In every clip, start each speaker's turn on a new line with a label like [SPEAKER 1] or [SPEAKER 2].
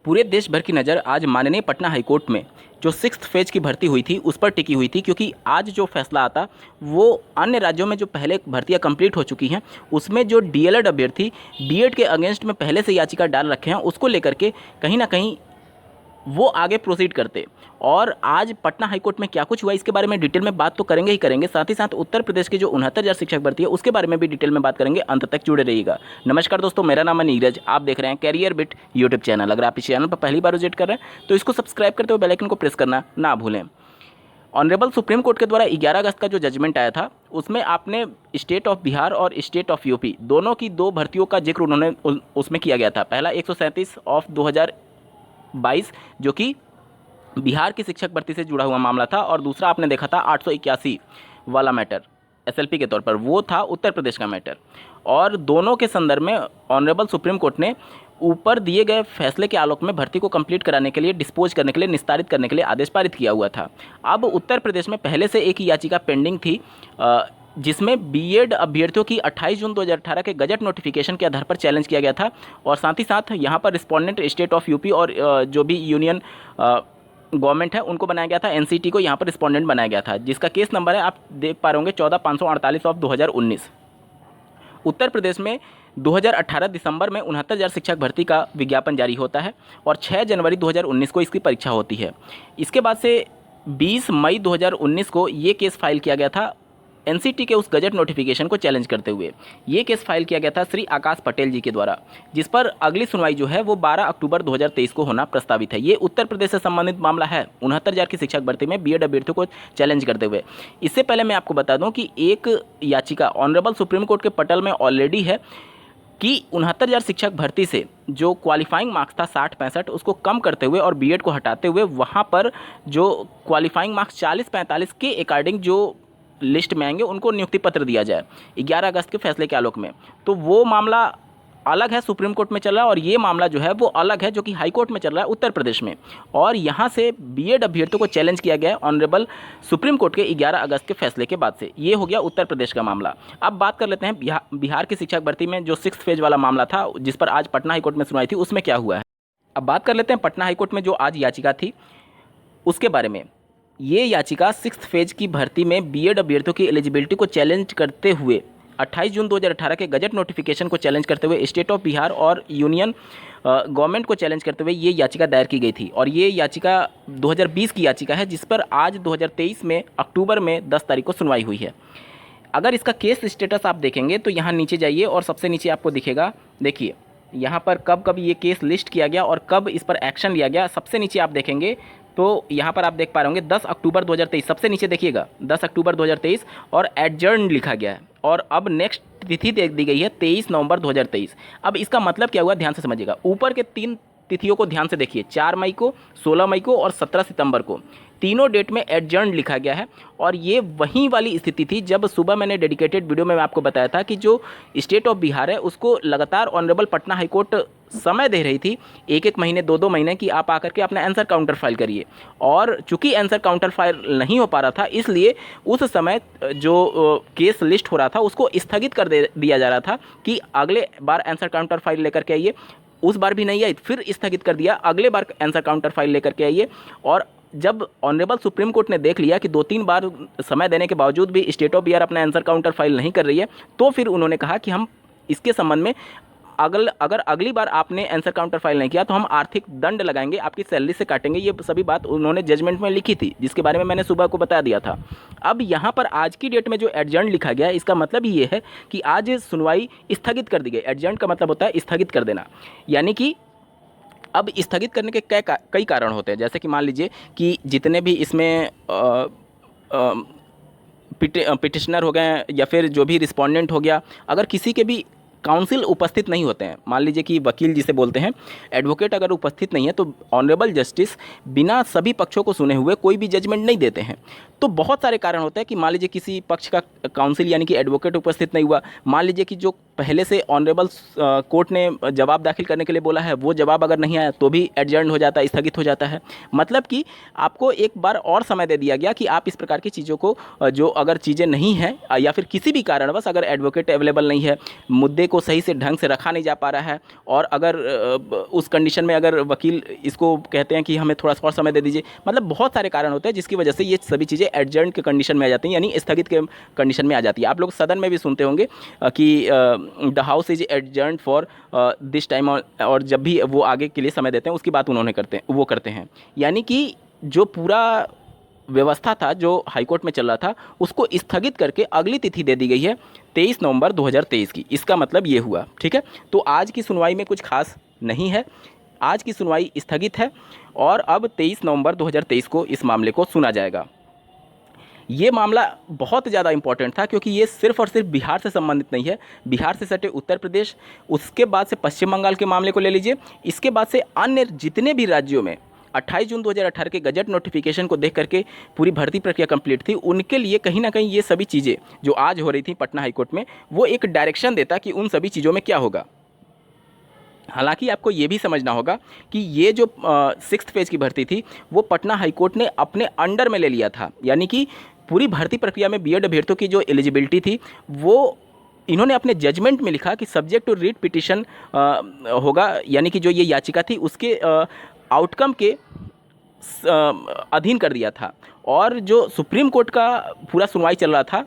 [SPEAKER 1] पूरे देश भर की नज़र आज माननीय पटना हाईकोर्ट में जो 6th फेज की भर्ती हुई थी उस पर टिकी हुई थी, क्योंकि आज जो फैसला आता वो अन्य राज्यों में जो पहले भर्तियां कंप्लीट हो चुकी हैं उसमें जो डीएलएड अभ्यर्थी बीएड के अगेंस्ट में पहले से याचिका डाल रखे हैं उसको लेकर के कहीं ना कहीं वो आगे प्रोसीड करते। और आज पटना हाईकोर्ट में क्या कुछ हुआ इसके बारे में डिटेल में बात तो करेंगे ही करेंगे, साथ ही साथ उत्तर प्रदेश की जो 69,000 शिक्षक भर्ती है उसके बारे में भी डिटेल में बात करेंगे। अंत तक जुड़े रहिएगा। नमस्कार दोस्तों, मेरा नाम है नीरज, आप देख रहे हैं कैरियर बिट यूट्यूब चैनल। अगर आप इस चैनल पर पहली बार विजिट कर रहे हैं तो इसको सब्सक्राइब करते हुए बेल आइकन को प्रेस करना ना भूलें। ऑनरेबल सुप्रीम कोर्ट के द्वारा 11 अगस्त का जो जजमेंट आया था उसमें आपने स्टेट ऑफ बिहार और स्टेट ऑफ यूपी दोनों की दो भर्तियों का जिक्र उन्होंने उसमें किया गया था। पहला 137 ऑफ 2022 जो कि बिहार की शिक्षक भर्ती से जुड़ा हुआ मामला था, और दूसरा आपने देखा था 881 वाला मैटर एसएलपी के तौर पर, वो था उत्तर प्रदेश का मैटर। और दोनों के संदर्भ में ऑनरेबल सुप्रीम कोर्ट ने ऊपर दिए गए फैसले के आलोक में भर्ती को कंप्लीट कराने के लिए, डिस्पोज करने के लिए, निस्तारित करने के लिए आदेश पारित किया हुआ था। अब उत्तर प्रदेश में पहले से एक याचिका पेंडिंग थी जिसमें बीएड अभ्यर्थियों की 28 जून 2018 के गजट नोटिफिकेशन के आधार पर चैलेंज किया गया था। और साथ ही साथ यहाँ पर रिस्पोंडेंट स्टेट ऑफ यूपी और जो भी यूनियन गवर्नमेंट है उनको बनाया गया था, एनसीटी को यहाँ पर रिस्पोंडेंट बनाया गया था, जिसका केस नंबर है आप देख पा रहे होंगे 14548 ऑफ 2019। उत्तर प्रदेश में 2018 दिसंबर में 69,000 शिक्षक भर्ती का विज्ञापन जारी होता है और 6 जनवरी 2019 को इसकी परीक्षा होती है। इसके बाद से 20 मई 2019 को ये केस फाइल किया गया था एनसीटी के उस गजट नोटिफिकेशन को चैलेंज करते हुए। ये केस फाइल किया गया था श्री आकाश पटेल जी के द्वारा, जिस पर अगली सुनवाई जो है वो 12 अक्टूबर 2023 को होना प्रस्तावित है। ये उत्तर प्रदेश से संबंधित मामला है 69,000 की शिक्षक भर्ती में बीएड अभ्यर्थियों को चैलेंज करते हुए। इससे पहले मैं आपको बता दूं कि एक याचिका ऑनरेबल सुप्रीम कोर्ट के पटल में ऑलरेडी है कि 69,000 शिक्षक भर्ती से जो क्वालिफाइंग मार्क्स था 60-65 उसको कम करते हुए और बीएड को हटाते हुए वहाँ पर जो क्वालिफाइंग मार्क्स 40-45 के अकॉर्डिंग जो लिस्ट में आएंगे उनको नियुक्ति पत्र दिया जाए 11 अगस्त के फैसले के आलोक में। तो वो मामला अलग है, सुप्रीम कोर्ट में चल रहा है, और ये मामला जो है वो अलग है जो कि हाई कोर्ट में चल रहा है उत्तर प्रदेश में। और यहाँ से बीएड अभ्यर्थियों को चैलेंज किया गया है ऑनरेबल सुप्रीम कोर्ट के 11 अगस्त के फैसले के बाद से। ये हो गया उत्तर प्रदेश का मामला। अब बात कर लेते हैं बिहार की शिक्षक भर्ती में जो 6th फेज वाला मामला था जिस पर आज पटना हाईकोर्ट में सुनवाई थी, उसमें क्या हुआ है। अब बात कर लेते हैं पटना हाईकोर्ट में जो आज याचिका थी उसके बारे में। ये याचिका 6th फेज की भर्ती में बीएड अभ्यर्थियों की एलिजिबिलिटी को चैलेंज करते हुए 28 जून 2018 के गजट नोटिफिकेशन को चैलेंज करते हुए स्टेट ऑफ बिहार और यूनियन गवर्नमेंट को चैलेंज करते हुए ये याचिका दायर की गई थी। और ये याचिका 2020 की याचिका है जिस पर आज 2023 में अक्टूबर में 10 तारीख को सुनवाई हुई है। अगर इसका केस स्टेटस आप देखेंगे तो यहाँ नीचे जाइए और सबसे नीचे आपको दिखेगा, देखिए यहाँ पर कब कब ये केस लिस्ट किया गया और कब इस पर एक्शन लिया गया। सबसे नीचे आप देखेंगे तो यहाँ पर आप देख पा रहे होंगे 10 अक्टूबर 2023, सबसे नीचे देखिएगा 10 अक्टूबर 2023 और एडजर्न लिखा गया है। और अब नेक्स्ट तिथि दे दी गई है 23 नवंबर 2023। अब इसका मतलब क्या हुआ ध्यान से समझिएगा। ऊपर के 3 तिथियों को ध्यान से देखिए, 4 मई को, 16 मई को और 17 सितंबर को, तीनों डेट में एडजर्न लिखा गया है। और ये वहीं वाली स्थिति थी जब सुबह मैंने डेडिकेटेड वीडियो में आपको बताया था कि जो स्टेट ऑफ बिहार है उसको लगातार ऑनरेबल पटना हाईकोर्ट समय दे रही थी 1-1 महीने 2-2 महीने की आप आकर के अपना आंसर काउंटर फाइल करिए। और चूंकि आंसर काउंटर फाइल नहीं हो पा रहा था इसलिए उस समय जो केस लिस्ट हो रहा था उसको स्थगित कर दिया जा रहा था कि अगले बार आंसर काउंटर फाइल लेकर के आइए। उस बार भी नहीं आई, फिर स्थगित कर दिया, अगले बार आंसर काउंटर फाइल लेकर के आइए। और जब ऑनरेबल सुप्रीम कोर्ट ने देख लिया कि 2-3 बार समय देने के बावजूद भी स्टेट ऑफ बिहार अपना आंसर काउंटर फाइल नहीं कर रही है, तो फिर उन्होंने कहा कि हम इसके संबंध में अगर अगली बार आपने आंसर काउंटर फाइल नहीं किया तो हम आर्थिक दंड लगाएंगे, आपकी सैलरी से काटेंगे। ये सभी बात उन्होंने जजमेंट में लिखी थी जिसके बारे में मैंने सुबह को बता दिया था। अब यहाँ पर आज की डेट में जो एडजर्न लिखा गया है इसका मतलब ये है कि आज सुनवाई स्थगित कर दी गई। एडजर्न का मतलब होता है स्थगित कर देना, यानी कि अब स्थगित करने के कई कारण होते हैं। जैसे कि मान लीजिए कि जितने भी इसमें पिटिशनर हो गए या फिर जो भी रिस्पोंडेंट हो गया, अगर किसी के भी काउंसिल उपस्थित नहीं होते हैं, मान लीजिए कि वकील जिसे बोलते हैं, एडवोकेट अगर उपस्थित नहीं है तो ऑनरेबल जस्टिस बिना सभी पक्षों को सुने हुए कोई भी जजमेंट नहीं देते हैं। तो बहुत सारे कारण होते हैं कि मान लीजिए किसी पक्ष का काउंसिल यानी कि एडवोकेट उपस्थित नहीं हुआ, मान लीजिए कि जो पहले से ऑनरेबल कोर्ट ने जवाब दाखिल करने के लिए बोला है वो जवाब अगर नहीं आया तो भी एडजर्न हो जाता है, स्थगित हो जाता है। मतलब कि आपको एक बार और समय दे दिया गया कि आप इस प्रकार की चीज़ों को जो अगर चीज़ें नहीं हैं या फिर किसी भी कारणवश अगर एडवोकेट अवेलेबल नहीं है, मुद्दे को सही से ढंग से रखा नहीं जा पा रहा है, और अगर उस कंडीशन में अगर वकील इसको कहते हैं कि हमें थोड़ा सा और समय दे दीजिए, मतलब बहुत सारे कारण होते हैं जिसकी वजह से ये सभी चीज़ें एडजर्न के कंडीशन में आ जाती हैं, यानी स्थगित के कंडीशन में आ जाती है। आप लोग सदन में भी सुनते होंगे कि the house is adjourn for this time, और जब भी वो आगे के लिए समय देते हैं उसकी बात उन्होंने करते हैं। यानी कि जो पूरा व्यवस्था था जो हाईकोर्ट में चल रहा था उसको स्थगित करके अगली तिथि दे दी गई है 23 नवंबर 2023 की। इसका मतलब ये हुआ, ठीक है। तो आज की सुनवाई में कुछ खास नहीं है, आज की सुनवाई स्थगित है और अब 23 नवंबर 2023 को इस मामले को सुना जाएगा। ये मामला बहुत ज़्यादा इम्पॉर्टेंट था क्योंकि ये सिर्फ और सिर्फ बिहार से संबंधित नहीं है। बिहार से सटे उत्तर प्रदेश, उसके बाद से पश्चिम बंगाल के मामले को ले लीजिए, इसके बाद से अन्य जितने भी राज्यों में 28 जून 2018 के गजट नोटिफिकेशन को देख करके पूरी भर्ती प्रक्रिया कंप्लीट थी, उनके लिए कहीं ना कहीं ये सभी चीज़ें जो आज हो रही थी पटना हाईकोर्ट में, वो एक डायरेक्शन देता कि उन सभी चीज़ों में क्या होगा। हालांकि आपको ये भी समझना होगा कि ये जो 6th फेज की भर्ती थी वो पटना हाईकोर्ट ने अपने अंडर में ले लिया था, यानी कि पूरी भर्ती प्रक्रिया में बीएड अभ्यर्थियों की जो एलिजिबिलिटी थी वो इन्होंने अपने जजमेंट में लिखा कि सब्जेक्ट टू रीट पिटिशन होगा, यानी कि जो ये याचिका थी उसके आउटकम के अधीन कर दिया था। और जो सुप्रीम कोर्ट का पूरा सुनवाई चल रहा था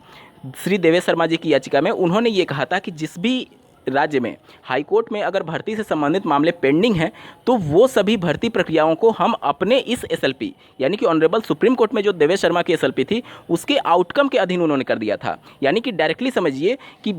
[SPEAKER 1] श्री देवेश शर्मा जी की याचिका में, उन्होंने ये कहा था कि जिस भी राज्य में हाईकोर्ट में अगर भर्ती से संबंधित मामले पेंडिंग हैं तो वो सभी भर्ती प्रक्रियाओं को हम अपने इस एसएलपी यानी कि ऑनरेबल सुप्रीम कोर्ट में जो देवेश शर्मा की एसएलपी थी उसके आउटकम के अधीन उन्होंने कर दिया था। यानी कि डायरेक्टली समझिए कि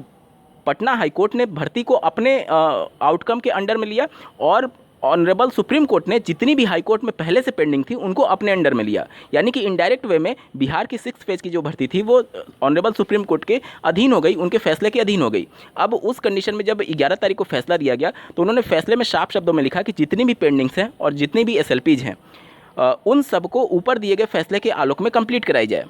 [SPEAKER 1] पटना हाईकोर्ट ने भर्ती को अपने आउटकम के अंडर में लिया और ऑनरेबल सुप्रीम कोर्ट ने जितनी भी हाई कोर्ट में पहले से पेंडिंग थी उनको अपने अंडर में लिया। यानी कि इनडायरेक्ट वे में बिहार की 6th फेज की जो भर्ती थी वो ऑनरेबल सुप्रीम कोर्ट के अधीन हो गई, उनके फैसले के अधीन हो गई। अब उस कंडीशन में जब 11 तारीख को फैसला दिया गया तो उन्होंने फैसले में साफ शब्दों में लिखा कि जितनी भी पेंडिंग्स हैं और जितनी भी एसएलपीज हैं उन सबको ऊपर दिए गए फैसले के आलोक में कंप्लीट कराई जाए।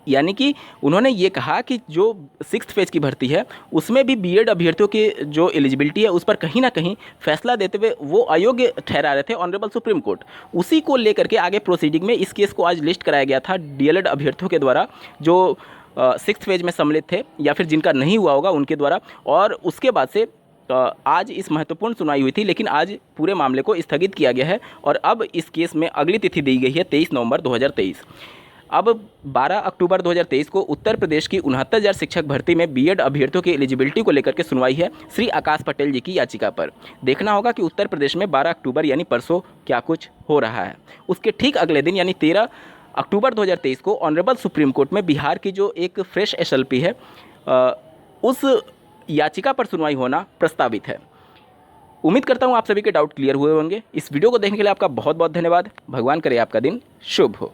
[SPEAKER 1] यानी कि उन्होंने ये कहा कि जो 6th फेज की भर्ती है उसमें भी बीएड अभ्यर्थियों की जो एलिजिबिलिटी है उस पर कहीं ना कहीं फैसला देते हुए वो अयोग्य ठहरा रहे थे ऑनरेबल सुप्रीम कोर्ट। उसी को लेकर के आगे प्रोसीडिंग में इस केस को आज लिस्ट कराया गया था डीएलएड अभ्यर्थियों के द्वारा जो 6th फेज में सम्मिलित थे या फिर जिनका नहीं हुआ होगा उनके द्वारा, और उसके बाद से आज इस महत्वपूर्ण सुनवाई हुई थी। लेकिन आज पूरे मामले को स्थगित किया गया है और अब इस केस में अगली तिथि दी गई है 23 नवंबर 2023। अब 12 अक्टूबर 2023 को उत्तर प्रदेश की 69,000 शिक्षक भर्ती में बीएड अभ्यर्थियों की एलिजिबिलिटी को लेकर के सुनवाई है श्री आकाश पटेल जी की याचिका पर। देखना होगा कि उत्तर प्रदेश में 12 अक्टूबर यानी परसों क्या कुछ हो रहा है। उसके ठीक अगले दिन यानी 13 अक्टूबर 2023 को ऑनरेबल सुप्रीम कोर्ट में बिहार की जो एक फ्रेश एसएलपी है उस याचिका पर सुनवाई होना प्रस्तावित है। उम्मीद करता हूँ आप सभी के डाउट क्लियर हुए होंगे। इस वीडियो को देखने के लिए आपका बहुत बहुत धन्यवाद। भगवान करे आपका दिन शुभ हो।